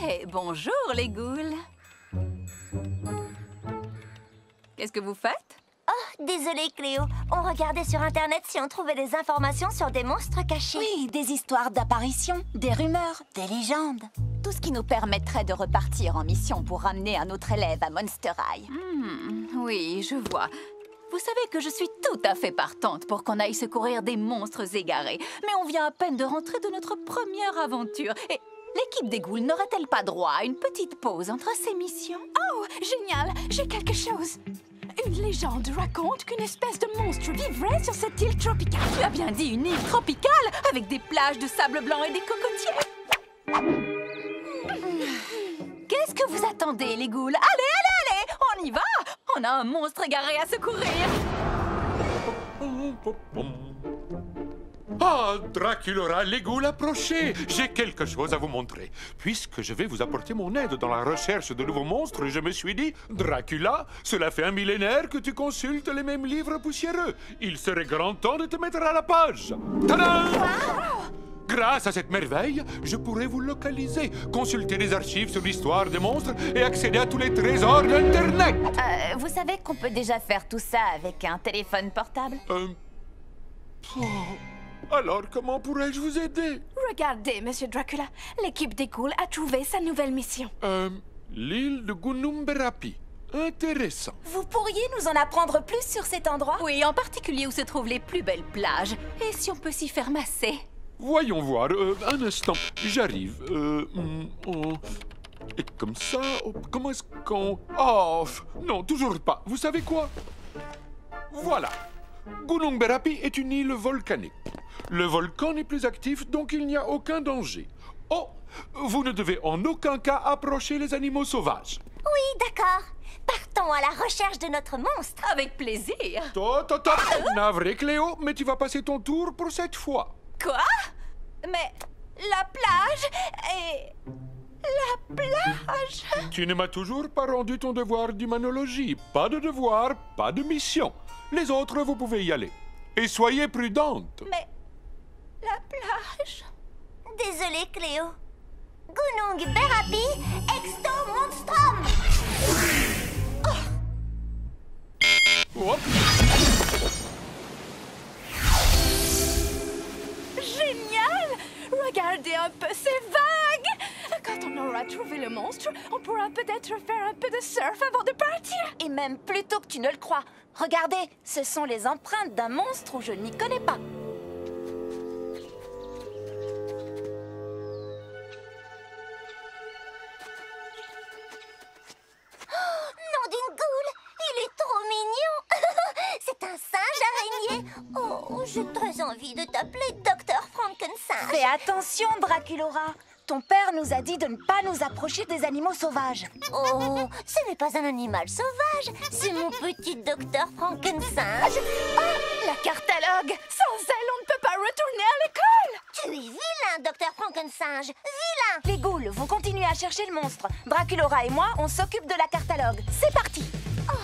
Et bonjour les ghouls. Qu'est-ce que vous faites? Oh, désolée Cléo. On regardait sur Internet si on trouvait des informations sur des monstres cachés. Oui, des histoires d'apparitions, des rumeurs, des légendes. Tout ce qui nous permettrait de repartir en mission pour ramener un autre élève à Monster High. Oui, je vois. Vous savez que je suis tout à fait partante pour qu'on aille secourir des monstres égarés. Mais on vient à peine de rentrer de notre première aventure. Et l'équipe des ghouls n'aurait-elle pas droit à une petite pause entre ces missions? Oh, génial! J'ai quelque chose. Une légende raconte qu'une espèce de monstre vivrait sur cette île tropicale. Tu as bien dit une île tropicale avec des plages de sable blanc et des cocotiers. Qu'est-ce que vous attendez, les ghouls? Allez, on y va! On a un monstre égaré à secourir. Ah, Draculaura, les ghouls, approchez! J'ai quelque chose à vous montrer. Puisque je vais vous apporter mon aide dans la recherche de nouveaux monstres, je me suis dit, Dracula, cela fait un millénaire que tu consultes les mêmes livres poussiéreux. Il serait grand temps de te mettre à la page. Tadam! Grâce à cette merveille, je pourrais vous localiser, consulter des archives sur l'histoire des monstres et accéder à tous les trésors d'Internet. Vous savez qu'on peut déjà faire tout ça avec un téléphone portable? Alors, comment pourrais-je vous aider? Regardez, Monsieur Dracula, l'équipe des ghouls a trouvé sa nouvelle mission. L'île de Gunnumberapi. Intéressant. Vous pourriez nous en apprendre plus sur cet endroit? Oui, en particulier où se trouvent les plus belles plages. Et si on peut s'y faire masser? Voyons voir, un instant, j'arrive. Et comme ça, comment est-ce qu'on... Oh, non, toujours pas. Vous savez quoi? Voilà. Gunnumberapi est une île volcanique. Le volcan n'est plus actif, donc il n'y a aucun danger. Oh, vous ne devez en aucun cas approcher les animaux sauvages. Oui, d'accord. Partons à la recherche de notre monstre. Avec plaisir. Top. Navré, Cléo, mais tu vas passer ton tour pour cette fois. Quoi? Mais la plage et... La plage? Tu ne m'as toujours pas rendu ton devoir d'humanologie. Pas de devoir, pas de mission. Les autres, vous pouvez y aller. Et soyez prudente. Mais... La plage? Désolée Cléo. Gunnumberapi exto monstrum. Hop. Génial! Regardez un peu ces vagues! Quand on aura trouvé le monstre, on pourra peut-être faire un peu de surf avant de partir. Et même plus tôt que tu ne le crois. Regardez, ce sont les empreintes d'un monstre où je ne m'y connais pas. Nom d'une goule, il est trop mignon. C'est un singe araignée. Oh, j'ai très envie de t'appeler Docteur Frankenstein. Fais attention, Draculaura. Ton père nous a dit de ne pas nous approcher des animaux sauvages. Oh, ce n'est pas un animal sauvage, c'est mon petit Docteur Frankenstein. La cartalogue! Sans elle, on ne peut pas retourner à l'école! Tu es vilain, Docteur Frankenstein. Vilain. Les ghouls, vous continuez à chercher le monstre. Draculaura et moi, on s'occupe de la cartalogue. C'est parti! Oh,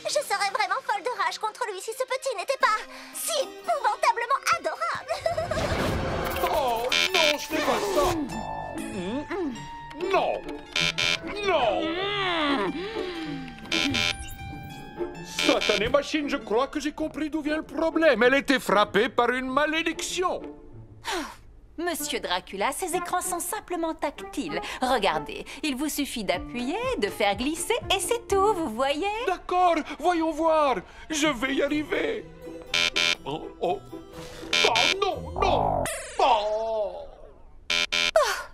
je serais vraiment folle de rage contre lui si ce petit n'était pas si épouvantablement adorable. Oh, non, je fais pas ça. Non. Satanée machine, je crois que j'ai compris d'où vient le problème. Elle était frappée par une malédiction. Monsieur Dracula, ces écrans sont simplement tactiles. Regardez, il vous suffit d'appuyer, de faire glisser et c'est tout, vous voyez? D'accord, voyons voir. Je vais y arriver. Oh, non. Oh.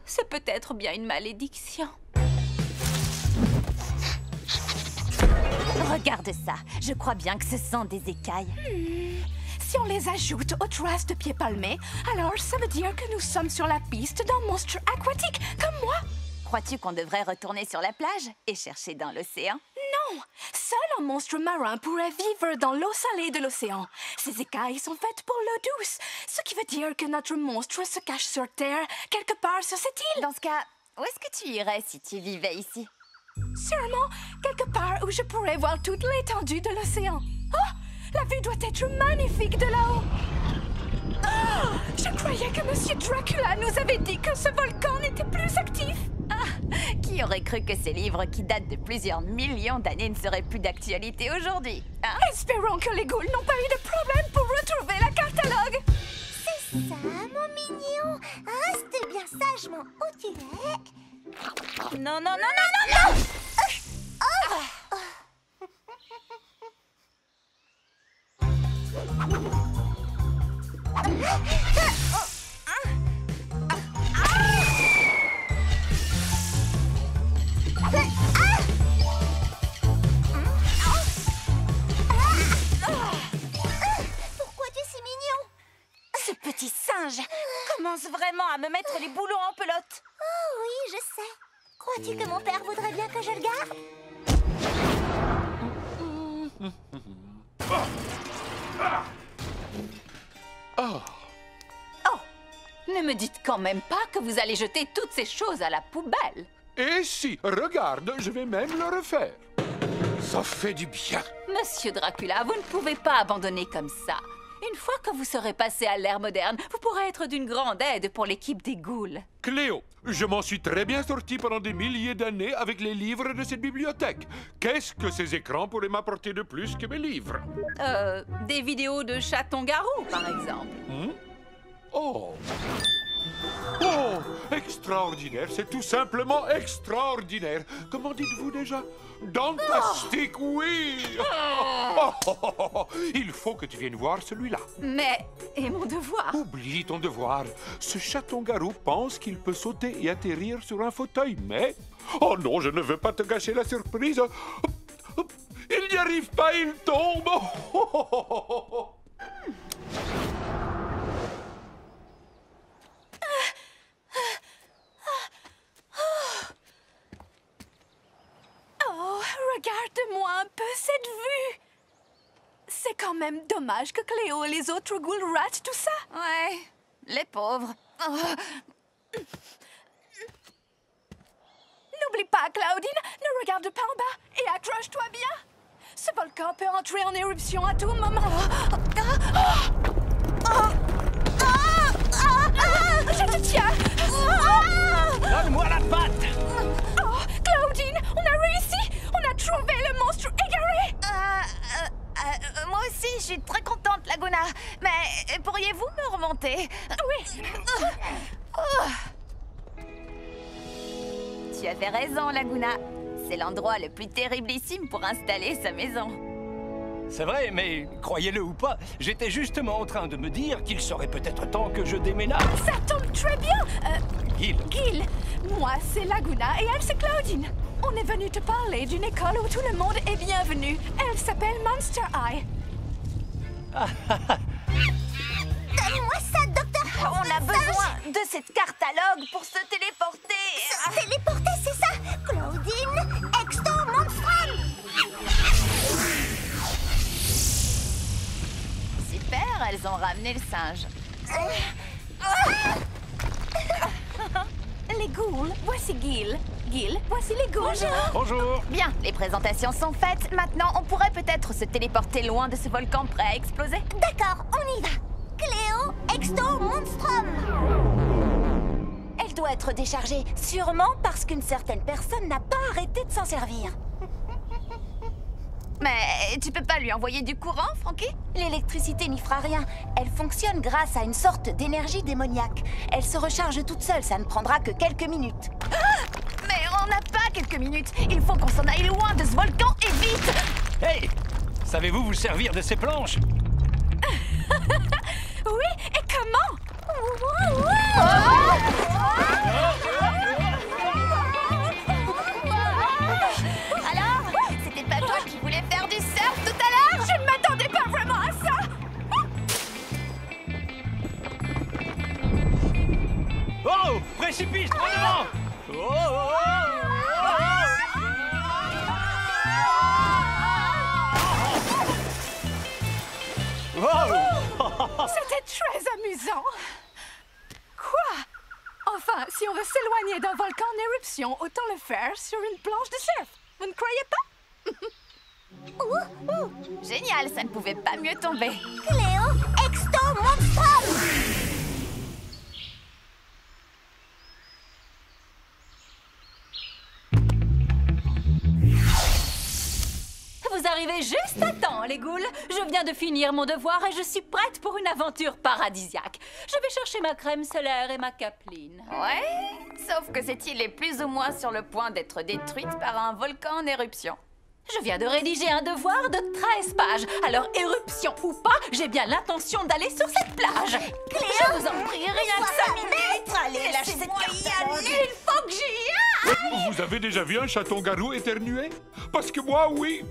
C'est peut-être bien une malédiction. Regarde ça. Je crois bien que ce sont des écailles. Si on les ajoute aux traces de pieds palmés, alors ça veut dire que nous sommes sur la piste d'un monstre aquatique, comme moi. Crois-tu qu'on devrait retourner sur la plage et chercher dans l'océan? Non! Seul un monstre marin pourrait vivre dans l'eau salée de l'océan. Ces écailles sont faites pour l'eau douce, ce qui veut dire que notre monstre se cache sur Terre, quelque part sur cette île. Dans ce cas, où est-ce que tu irais si tu vivais ici? Sûrement quelque part où je pourrais voir toute l'étendue de l'océan. Oh! La vue doit être magnifique de là-haut. Oh! Je croyais que Monsieur Dracula nous avait dit que ce volcan n'était plus actif. Ah, Qui aurait cru que ces livres qui datent de plusieurs millions d'années ne seraient plus d'actualité aujourd'hui, hein? Espérons que les ghouls n'ont pas eu de problème pour retrouver la catalogue. C'est ça, mon mignon. Reste bien sagement où tu es. Non, non, non, non, non, non! Pourquoi tu es si mignon? Ce petit singe commence vraiment à me mettre les boulons en pelote. Oh oui, je sais. Crois-tu que mon père voudrait bien que je le garde? Ne me dites quand même pas que vous allez jeter toutes ces choses à la poubelle. Et si, regarde, je vais même le refaire. Ça fait du bien. Monsieur Dracula, vous ne pouvez pas abandonner comme ça. Une fois que vous serez passé à l'ère moderne, vous pourrez être d'une grande aide pour l'équipe des ghouls. Cléo, je m'en suis très bien sorti pendant des milliers d'années avec les livres de cette bibliothèque. Qu'est-ce que ces écrans pourraient m'apporter de plus que mes livres? Des vidéos de chatons-garous, par exemple. Oh! Oh! Extraordinaire, c'est tout simplement extraordinaire. Comment dites-vous déjà? Dantastique, oui! Il faut que tu viennes voir celui-là. Mais, et mon devoir? Oublie ton devoir. Ce chaton-garou pense qu'il peut sauter et atterrir sur un fauteuil, mais... Oh non, je ne veux pas te gâcher la surprise. Il n'y arrive pas, il tombe. Oh, regarde-moi un peu cette vue. C'est quand même dommage que Cléo et les autres ghouls ratent tout ça. Ouais, les pauvres. Oh. N'oublie pas, Claudine, ne regarde pas en bas et accroche-toi bien. Ce volcan peut entrer en éruption à tout moment. Je te tiens. Donne-moi la patte! Oh, Claudine, on a réussi. On a trouvé le monstre égaré. Moi aussi, je suis très contente, Laguna. Mais pourriez-vous me remonter? Oui. Tu avais raison, Laguna. C'est l'endroit le plus terriblissime pour installer sa maison. C'est vrai, mais croyez-le ou pas, j'étais justement en train de me dire qu'il serait peut-être temps que je déménage. Ça tombe très bien. Gil, Gil, moi c'est Laguna et elle c'est Claudine. On est venu te parler d'une école où tout le monde est bienvenu. Elle s'appelle Monster High. Donne-moi ça, docteur. On a besoin de cette catalogue pour se téléporter. Téléporter, c'est ça? Claudine, Exto Monstrum. Super, elles ont ramené le singe. Les ghouls, voici Gil. Gil, voici les ghouls. bonjour. Bien, les présentations sont faites. Maintenant, on pourrait peut-être se téléporter loin de ce volcan prêt à exploser. D'accord, on y va. Cléo, Exto Monstrum. Elle doit être déchargée, sûrement parce qu'une certaine personne n'a pas arrêté de s'en servir. Mais tu peux pas lui envoyer du courant, Frankie? L'électricité n'y fera rien. Elle fonctionne grâce à une sorte d'énergie démoniaque. Elle se recharge toute seule, ça ne prendra que quelques minutes. Mais on n'a pas quelques minutes. Il faut qu'on s'en aille loin de ce volcan et vite. Hey! Savez-vous vous servir de ces planches? Oui, et comment? Alors, c'était pas toi qui voulais faire du surf tout à l'heure? Je ne m'attendais pas vraiment à ça. Oh! Précipice, en avant! Oh! C'était très amusant. Quoi? Enfin, si on veut s'éloigner d'un volcan en éruption, autant le faire sur une planche de surf. Vous ne croyez pas? Génial, ça ne pouvait pas mieux tomber. Cléo, Exto Monstrum. arrivez juste à temps, les ghouls. Je viens de finir mon devoir et je suis prête pour une aventure paradisiaque. Je vais chercher ma crème solaire et ma capeline. Ouais, sauf que cette île est plus ou moins sur le point d'être détruite par un volcan en éruption. Je viens de rédiger un devoir de 13 pages. Alors, éruption ou pas, j'ai bien l'intention d'aller sur cette plage. Je vous en prie, rien que 5 minutes. Allez, lâche cette Laissez-moi y carte. aller, il faut que j'y aille. Vous avez déjà vu un chaton-garou éternuer? Parce que moi, oui.